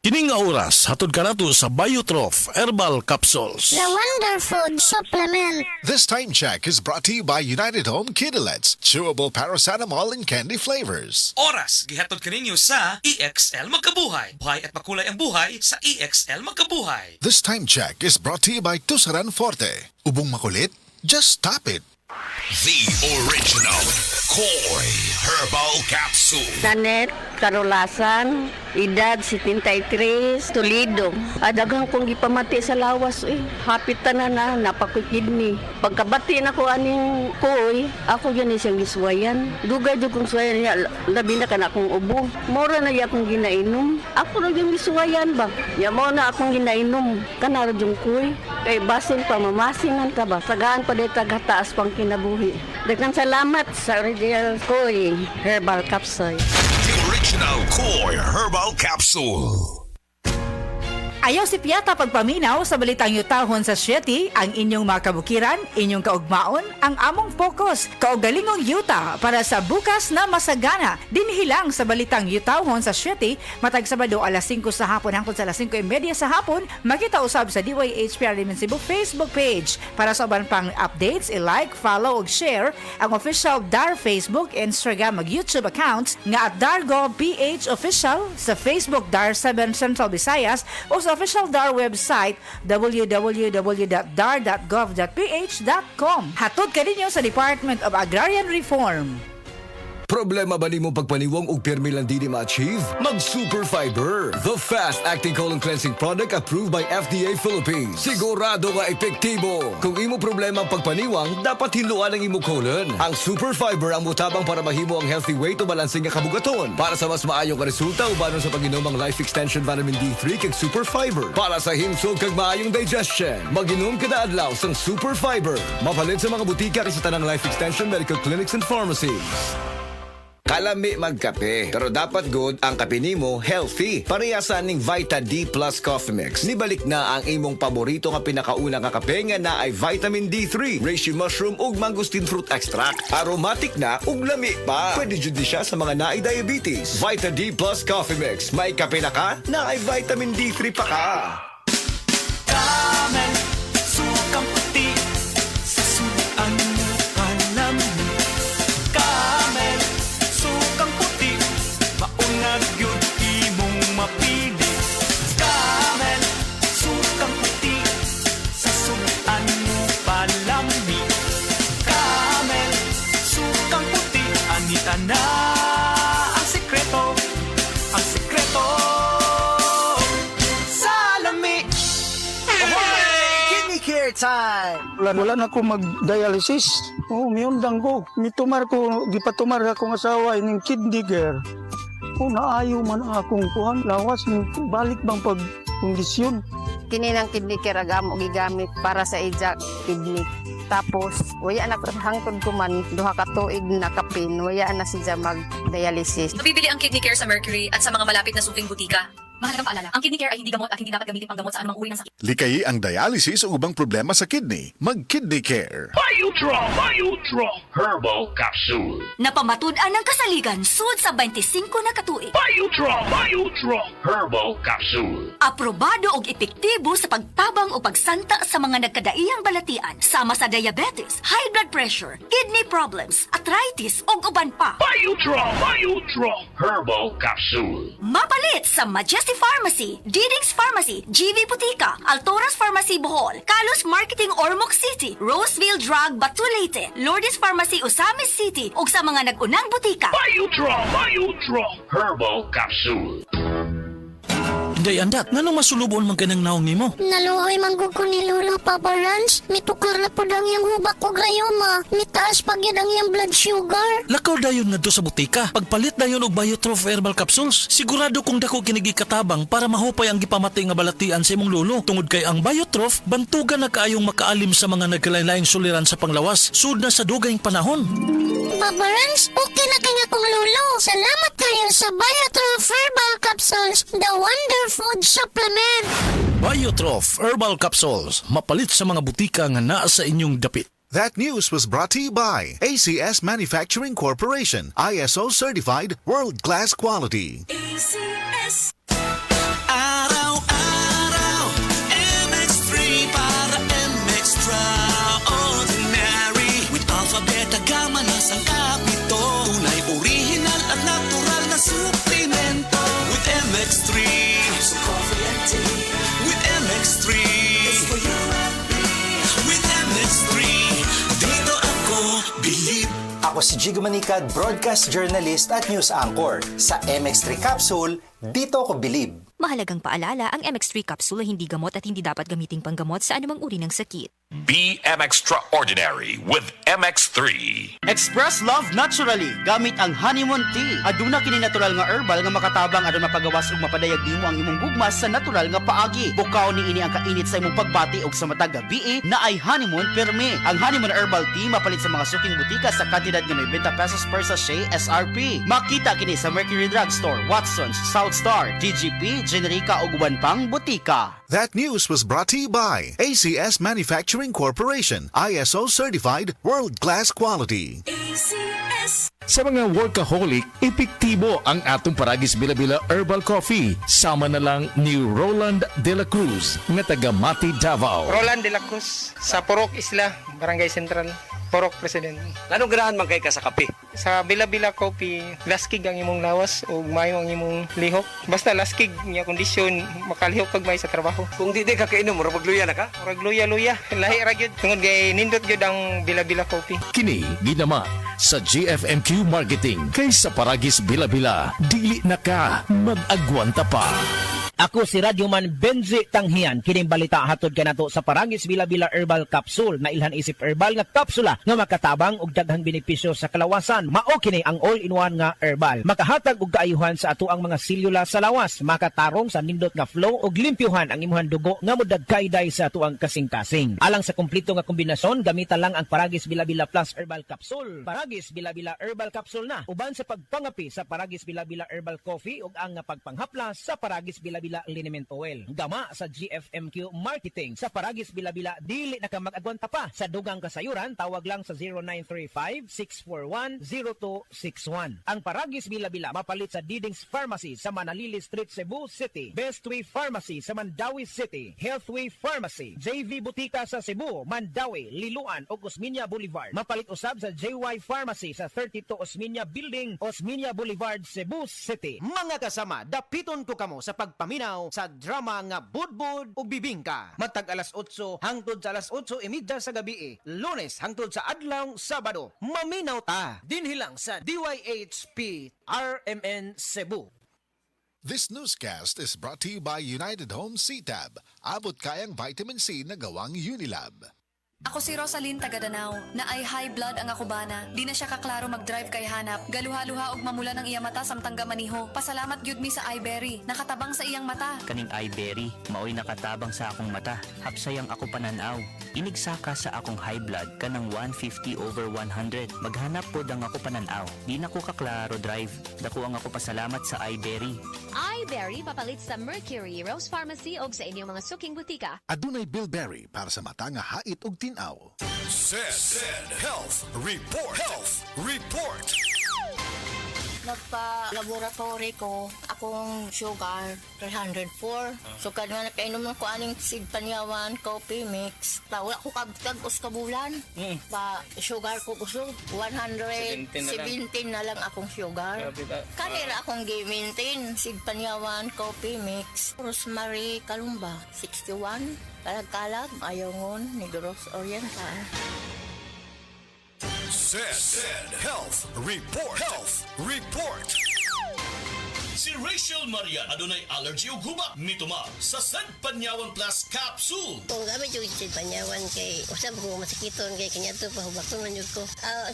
Kining nga oras, hatod ka nato sa Biotrof Herbal Capsules. The Wonder Food Supplement. This time check is brought to you by United Home Kidulets, chewable paracetamol and candy flavors. Oras, gihatod kaninyo sa EXL Magkabuhay. Buhay at makulay ang buhay sa EXL Magkabuhay. This time check is brought to you by Tusaran Forte. Ubong makulit? Just tap it. The original Koi Herbal Capsule. Nanet, Karolasan, edad 73, Toledo. Adagang kong gipamati sa lawas hapit tanan na napakikidney. Pagkabati na ko aning koy, ako yun siyang giswayan. Dugay jud kong swayan niya, labi na kana akong ubo. Mora na iya akong ginainom. Ako na yung giswayan ba? Ya mo na akong ginainom. Kanara yung koy. Kay basin pa mamasingan ka ba? Sagaan pa dito taas pang kinabuhi. Daghang salamat sa original koy herbal capsule. The original Koi Herbal Capsule. Ayaw si Piata pagpaminaw sa balitang yutahon sa Sieti, ang inyong mga kabukiran, inyong kaugmaon, ang among focus, kaugalingong yuta para sa bukas na masagana. Dinhilang sa balitang yutahon sa Sieti, matag Sabado alas 5 sa hapon hangtod sa alas 5:30 sa hapon, makita usab sa DYHPR Limen Cebu Facebook page. Para sa uban pang updates, i-like, follow ug share ang official DAR Facebook, Instagram ug YouTube accounts nga at DarGovPH Official sa Facebook DAR 7 Central Visayas o sa official DAR website www.dar.gov.ph.com. Hatod ka ninyo sa Department of Agrarian Reform. Problema ba nimo pagpaniwang og pirmi lang dili ma-achieve? Mag Super Fiber, the fast-acting colon cleansing product approved by FDA Philippines. Sigurado nga epektibo. Kung imo problema ang pagpaniwang, dapat hinluan ang imo colon. Ang Super Fiber ang mutabang para mahimo ang healthy weight o balansing nga kabugaton. Para sa mas maayong ka resulta ubanon sa pag-inom ang Life Extension Vitamin D3 kag Super Fiber. Para sa himsog kag maayong digestion, mag-inom kada adlaw sang Super Fiber. Mapalit sa mga butika kay sa tanang Life Extension Medical Clinics and Pharmacies. Kalami magkape, pero dapat good ang kape nimo healthy. Parehasan ning Vita D Plus Coffee Mix. Nibalik na ang imong paborito nga pinakauna nga kape nga na ay vitamin D3, reishi mushroom ug mangosteen fruit extract. Aromatic na ug lami pa. Pwede jud di siya sa mga naay diabetes. Vita D Plus Coffee Mix. May kape na ka, na ay vitamin D3 pa ka. Camel, sukang puti, sa suan mo panami. Camel, sukang puti, maunag yun imong mapili. Camel, sukang puti, sa suan mo palami. Camel, sukang puti, anita na ang sekreto, ang sekreto. Salami! Kidney care time! Wala na ako mag-dialysis. Miyundang ko. Mitumar ko, di pa tumar akong asawa ining kidney care. Naayo man akong kuhan. Lawas, balik bang pag-kondisyon. Kini ng kidney care agamo gigamit para sa ija kidney. Tapos, waya na hangtod ko man, duha ka tuig na kapin, waya na siya mag-dialysis. Mabibili ang Kidney Care sa Mercury at sa mga malapit na suking butika. Mahalagang paalala, ang Kidney Care ay hindi gamot at hindi dapat gamitin pang gamot sa anumang uri ng sakit. Likayi ang dialysis o ubang problema sa kidney. Mag-Kidney Care. Biotrol Herbal Capsule. Napamatud-an ng kasaligan sud sa 25 na katuig. Biotrol Herbal Capsule. Aprobado og epektibo sa pagtabang o pagsanta sa mga nagkadaiyang balatian sama sa diabetes, high blood pressure, kidney problems, arthritis ug uban pa. Biotrol Herbal Capsule. Mapalit sa Majesty Pharmacy, Diding's Pharmacy, GV Butika, Altoras Pharmacy Bohol, Kalos Marketing Ormoc City, Roseville Drug Batulete, Lourdes Pharmacy Osamis City ug sa mga nag-unang butika. Biotrol Herbal Capsule. Day andak, nganong masulubon man kanang naong nimo? Naluoy manggug ko ni Lolo Papa Rans. Mitukar na po dang yung hubak ko grayoma. Mitaas pag yan ang yung blood sugar. Lakaw dayon ngadto sa butika. Pagpalit dayon og Biotrof Herbal Capsules, sigurado kung dako kinigi katabang para mahupay ang gipamati nga balatian sa imong lolo. Tungod kay ang Biotrof bantugan na kaayong makaalim sa mga nagkalain-laing suliran sa panglawas sud na sa dugayng panahon. Papa Rans, okay na kanya kong lolo. Salamat kayo sa Biotrof Herbal Capsules, the Wonder Food Supplement. Biotrof Herbal Capsules, mapalit sa mga butika nga naa sa inyong dapit. That news was brought to you by ACS Manufacturing Corporation, ISO certified, world-class quality. ACS. Ako si Jigo Manicad, broadcast journalist at news anchor. Sa MX3 Capsule, dito ako bilib. Mahalagang paalala, ang MX3 capsule ay hindi gamot at hindi dapat gamiting panggamot sa anumang uri ng sakit. Be extraordinary with MX3. Express love naturally gamit ang honeymoon tea. Aduna kini natural nga herbal nga makatabang aron mapagawas ug mapadayag nimo ang imong gugmas sa natural nga paagi. Bukaw ni ini ang kainit sa imong pagbati ug sa matag gabi na ay honeymoon permi. Ang honeymoon herbal tea mapalit sa mga suking butika sa kantidad nga 90 pesos per sachet SRP. Makita kini sa Mercury Drugstore, Watson's, South Star, DGP, Generica ug uban pang butika. That news was brought to you by ACS Manufacturing Corporation, ISO certified, world-class quality. Sa mga workaholic, epektibo ang atong Paragis Bila-Bila Herbal Coffee. Sama na lang ni Roland De La Cruz, nga taga Mati, Davao. Roland De La Cruz, sa Purok Isla, Barangay Central, Purok President. Anong ganahan man kay ka sa kape? Sa Bila-Bila Coffee, laskig ang imong lawas o mayo ang imong lihok. Basta laskig niya kondisyon, makalihok kag may sa trabaho. Kung di ka kainom, mura magluya na ka? Mura luya-luya. Lahi ra gyud. Tungod kay nindot gyud ang Bila-Bila Coffee. Kini ginama sa GFMQ Marketing kay sa Paragis Bila-Bila. Dili na ka mag-agwanta pa. Ako si Radyoman Benji Tanghian. Kining balita hatod kanato sa Paragis Bila-Bila Herbal Capsule na ilhan isip herbal nga kapsula nga makatabang og daghang benepisyo sa kalawasan. Mao kini ang all-in-one nga herbal. Makahatag og kaayuhan sa ato ang mga selula sa lawas, makatarong sa nindot nga flow og limpyuhan ang imuhang dugo nga modagkayday sa ato ang kasing-kasing. Alang sa kumpleto nga kombinasyon, gamita lang ang Paragis Bila-Bila Plus Herbal Capsule. Paragis Bila-Bila Herbal Capsule na uban sa pagpangapi sa Paragis Bila-Bila Herbal Coffee ug ang pagpanghaplas sa Paragis Bila-Bila Liniment Oil. Gama sa GFMQ Marketing sa Paragis Bila-Bila, dili na ka mag-agwanta pa. Sa dugang kasayuran, tawag lang sa 0935-641-0261. Ang Paragis Bila-Bila mapalit sa Didings Pharmacy sa Manalili Street, Cebu City, Bestway Pharmacy sa Mandawi City, Healthway Pharmacy, JV Butika sa Cebu, Mandawi, Liloan o Osmeña Boulevard. Mapalit usab sa JY Pharmacy sa 32 Osmeña Building, Osmeña Boulevard, Cebu City. Mga kasama, dapiton ko kamo sa pagpaminaw sa drama nga Budbud ug Bibingka. Matag alas 8 hangtod sa alas 8:30 sa gabi. Lunes hangtod sa adlaw Sabado. Maminaw ta dinhi lang sa DYHP RMN Cebu. This newscast is brought to you by United Home CTAB. Abot kayang vitamin C na gawang Unilab. Ako si Rosalyn Tagadanaw, na ay high blood ang ako bana. Di na siya kaklaro mag-drive kay hanap. Galuha-luha og mamula ng iyang mata samtang gamaniho. Pasalamat gyud mi sa iBerry, nakatabang sa iyang mata. Kaning iBerry, maoy nakatabang sa akong mata. Hapsay ang ako pananaw. Inigsaka sa akong high blood kanang 150/100. Maghanap pod ang ako pananaw. Di na ko kaklaro drive. Dako ang ako pasalamat sa iBerry. iBerry papalit sa Mercury, Rose Pharmacy og sa inyong mga suking butika. Adunay Bilberry para sa mata nga hait ug tinaw. Said Health Report. Health Report. Nagpa-laboratory ko, akong sugar, 304. So, kadang nakainom ko aning seed panyawan, coffee mix. Wala ko kabtag-os kabulan. Pa, sugar ko kusog, 117 na lang akong sugar. Kanira akong gi-maintain, seed panyawan, coffee mix. Rosemary Kalumba, 61. Kalag-kalag, ayongon, Negros Oriental. Said Health Report. Health Report. Si Rachel Marian adunay allergy ug huma mituma sa Sad Panyawan Plus Capsule. Kung gamit yung Sad Panyawan kay usab ko masikiton kay kanya to pahubakon man jud ko.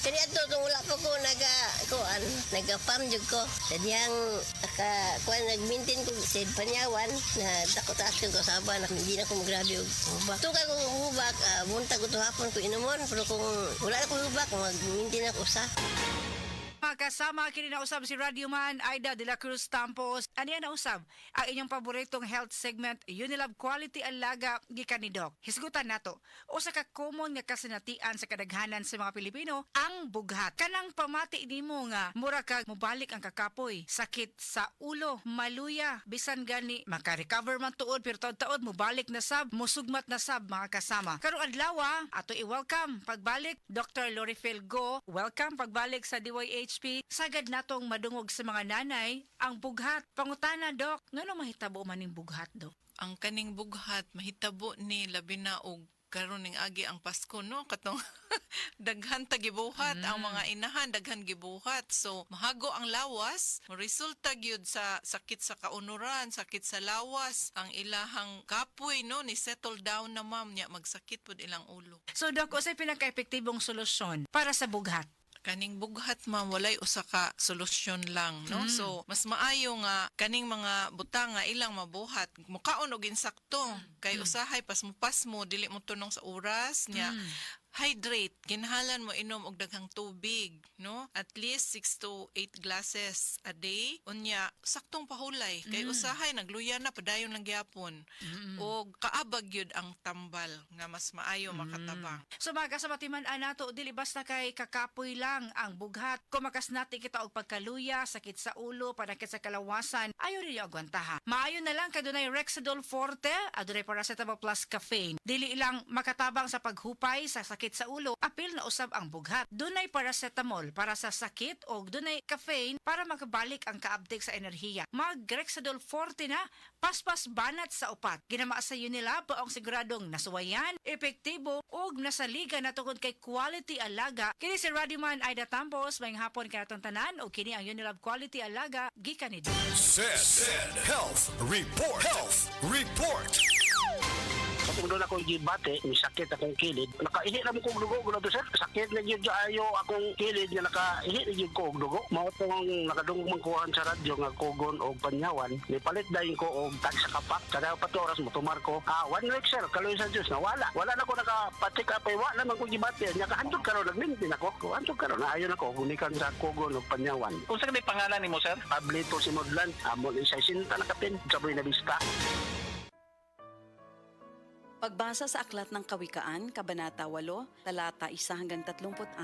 Kani adto tong wala pa ko naga-farm jud ko. Sadyang kuan nag-maintain ko Sad Panyawan na takot ko saban na hindi na ko magrabe og hubak. Tuga ko hubak buntag ko to hapon ko inumon pero kung wala na ko hubak mag-maintain ako usa. Kasama kini na usab si Radyoman Aida de la Cruz Tampos. Aniya na usab ang inyong paboritong health segment, Unilab Quality Alaga gikan ni Doc. Hisgutan nato, usa ka common nga kasinatian sa kadaghanan sa mga Pilipino ang bughat. Kanang pamati nimo nga mura kag mobalik ang kakapoy, sakit sa ulo, maluya, bisan gani maka-recover man tuod pero taud-taud mobalik na sab, musugmat na sab mga kasama. Karong adlaw ato i-welcome pagbalik Dr. Lorifel Go. Welcome pagbalik sa DYHP. Sagad natong madungog sa mga nanay ang bughat. Pangutana, Dok, ngano mahitabo man ning bughat, Dok? Ang kaning bughat mahitabo ni labi na og karon ning agi ang Pasko no katong daghan ta gibuhat ang mga inahan daghan gibuhat so mahago ang lawas resulta gyud sa sakit sa kaunuran sakit sa lawas ang ilahang kapoy no ni settle down na ma'am nya magsakit pud ilang ulo. So Doc, usay pinaka-epektibong solusyon para sa bughat? Kaning bughat ma'am walay usa ka solusyon lang no so mas maayo nga kaning mga butang nga ilang mabuhat mukaon og insakto kay usahay pas mo dili mo tunong sa oras nya hydrate kinahanglan mo inom og daghang tubig no at least 6 to 8 glasses a day unya saktong pahulay kay usahay nagluya na padayon lang gyapon og kaabag gyud ang tambal nga mas maayo makatabang. So mga kasabatiman nato dili basta kay kakapoy lang ang bughat kumakas natin kita og pagkaluya sakit sa ulo panakit sa kalawasan ayo rin agwantaha maayo na lang kay dunay Rexidol Forte adunay paracetamol plus caffeine dili lang makatabang sa paghupay sa sakit sa ulo apil na usab ang bughat dunay paracetamol para sa sakit og dunay caffeine para makabalik ang kaabtik sa enerhiya mag Rexidol Forte na paspas banat sa upat ginama sa Unilab ang siguradong nasuwayan epektibo og nasaliga na tungod kay quality alaga kini si Radioman Aida Tampos mayong hapon kanatong tanan og kini ang Unilab quality alaga gikan ni Said Health Report. Health Report. Kung doon ako gibate, may sakit akong kilid. Nakaihi naman kong dugo, gula to sir. Sakit na yun ayo akong kilid nga nakaihi na yun ko og dugo. Mao tong nakadungog kuhan sa radyo nga kugon o panyawan. Nipalit dahin ko og tag sa kapak. Kada pa oras mo tumar ko. 1 week sir, kaloy sa Diyos na wala. Wala na ko nakapatik apay, wala naman ko gibate. Nakahantog karon nagmintin ako. Hantog karon na ayon ako gunikan sa kugon o panyawan. Kung sa pangalan ni mo sir? Pablito Simodlan. Amon isay sinta na kapin. Saboy na bista. Pagbasa sa Aklat ng Kawikaan, Kabanata 8, Talata 1 hanggang 36.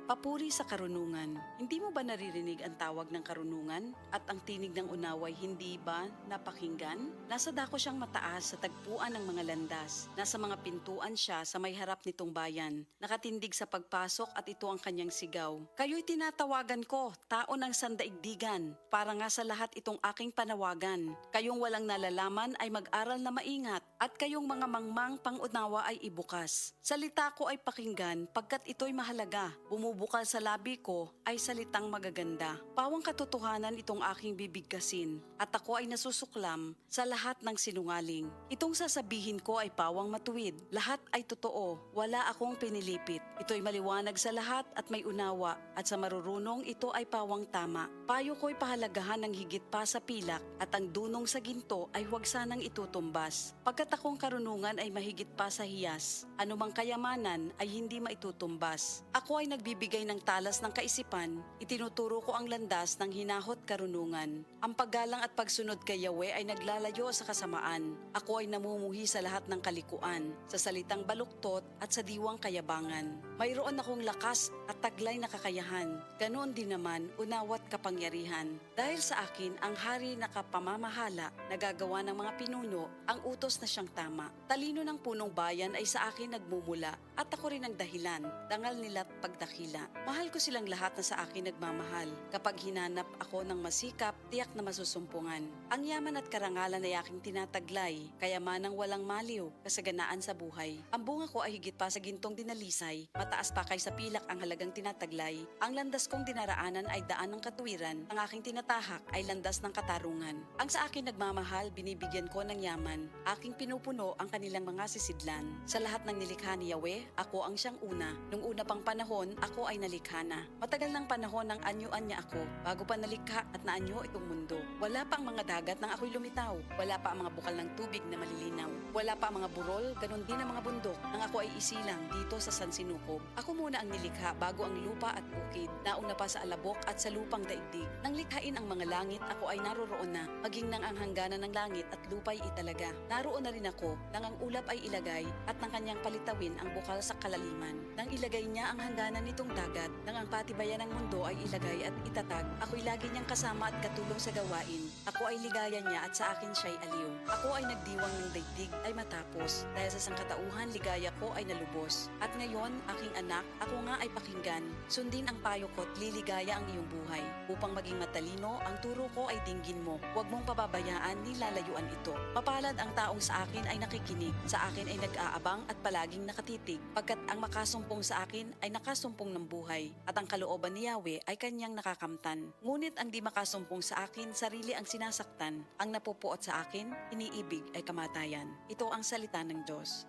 Papuri sa karunungan. Hindi mo ba naririnig ang tawag ng karunungan? At ang tinig ng unaway hindi ba napakinggan? Nasa dako siyang mataas sa tagpuan ng mga landas. Nasa mga pintuan siya sa may harap nitong bayan. Nakatindig sa pagpasok at ito ang kanyang sigaw. Kayo'y tinatawagan ko, tao ng sandaigdigan. Para nga sa lahat itong aking panawagan. Kayong walang nalalaman ay mag-aral na maingat. At kayong mga mangmang pangunawa ay ibukas. Salita ko ay pakinggan pagkat ito'y mahalaga. Bumubukal sa labi ko ay salitang magaganda. Pawang katotohanan itong aking bibigkasin at ako ay nasusuklam sa lahat ng sinungaling. Itong sasabihin ko ay pawang matuwid. Lahat ay totoo. Wala akong pinilipit. Ito'y maliwanag sa lahat at may unawa at sa marurunong ito ay pawang tama. Payo ko'y pahalagahan ng higit pa sa pilak at ang dunong sa ginto ay huwag sanang itutumbas. Pagkat akong karunungan ay mahigit pa sa hiyas. Anumang kayamanan ay hindi maitutumbas. Ako ay nagbibigay ng talas ng kaisipan, itinuturo ko ang landas ng hinahot karunungan. Ang paggalang at pagsunod kay Yahweh ay naglalayo sa kasamaan. Ako ay namumuhi sa lahat ng kalikuan, sa salitang baluktot at sa diwang kayabangan. Mayroon akong lakas at taglay na kakayahan. Ganoon din naman unawat kapangyarihan. Dahil sa akin ang hari na kapamamahala, nagagawa ng mga pinuno, ang utos na siyang tama. Talino ng punong bayan ay sa akin nagmumula at ako rin ang dahilan, dangal nila't pagdakila. Mahal ko silang lahat na sa akin nagmamahal. Kapag hinanap ako ng masikap, tiyak na masusumpungan. Ang yaman at karangalan ay aking tinataglay, kayamanang walang maliw, kasaganaan sa buhay. Ang bunga ko ay higit pa sa gintong dinalisay, mataas pa kay sa pilak ang halagang tinataglay. Ang landas kong dinaraanan ay daan ng katuwiran, ang aking tinatahak ay landas ng katarungan. Ang sa akin nagmamahal, binibigyan ko ng yaman. Aking pinupuno ang kanilang mga sisidlan. Sa lahat ng nilikha ni Yahweh, ako ang siyang una. Nung una pang panahon, ako ay nalikha na. Matagal ng panahon nang anyuan niya ako, bago pa nalikha at naanyo itong mundo. Wala pa ang mga dagat nang ako'y lumitaw. Wala pa ang mga bukal ng tubig na malilinaw. Wala pa ang mga burol, ganon din ang mga bundok nang ako ay isilang dito sa San Sinukob. Ako muna ang nilikha bago ang lupa at bukid. Nauna pa sa alabok at sa lupang daigdig. Nang likhain ang mga langit, ako ay naroroon na. Maging nang ang hangganan ng langit at lupa'y italaga. Naroon na rin ako nang ang ulap ay ilagay at nang kanyang palitawin ang bukal sa kalaliman. Nang ilagay niya ang hangganan nitong dagat, nang ang patibayan ng mundo ay ilagay at itatag, ako'y lagi niyang kasama at katulong sa gawain. Ako ay ligaya niya at sa akin siya'y aliw. Ako ay nagdiwang ng daigdig ay matapos. Dahil sa sangkatauhan, ligaya ko ay nalubos. At ngayon, aking anak, ako nga ay pakinggan. Sundin ang payo ko't liligaya ang iyong buhay. Upang maging matalino, ang turo ko ay dinggin mo. Huwag mong pababayaan ni lalayuan ito. Mapalad ang taong sa akin ay nakikinig. Sa akin ay nag-aabang at palaging nakatitig. Pagkat ang makasumpong sa akin ay nakasumpong ng buhay. At ang kalooban ni Yahweh ay kanyang nakakamtan. Ngunit ang di makasumpong sa akin, sarili ang sinasaktan. Ang napupuot sa akin, iniibig ay kamatayan. Ito ang salita ng Diyos.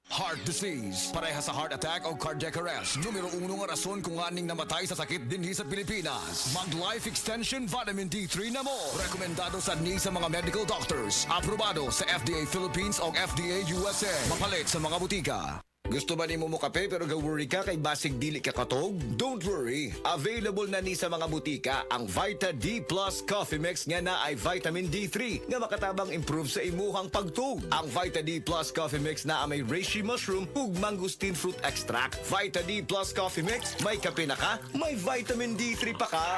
Heart disease, pareha sa heart attack o cardiac arrest. Numero 1 nga rason kung aning namatay sa sakit dinhi sa Pilipinas. Mag Life Extension Vitamin D3 na mo. Rekomendado sa ni sa mga medical doctors. Aprobado sa FDA Philippines o FDA USA. Mapalit sa mga butika. Gusto ba nimo mo kape pero ga-worry ka kay basig dili ka katog? Don't worry. Available na ni sa mga butika ang Vita D Plus Coffee Mix nga na ay vitamin D3 nga makatabang improve sa imuhang pagtug. Ang Vita D Plus Coffee Mix na may reishi mushroom ug mangosteen fruit extract. Vita D Plus Coffee Mix, may kape na ka, may vitamin D3 pa ka.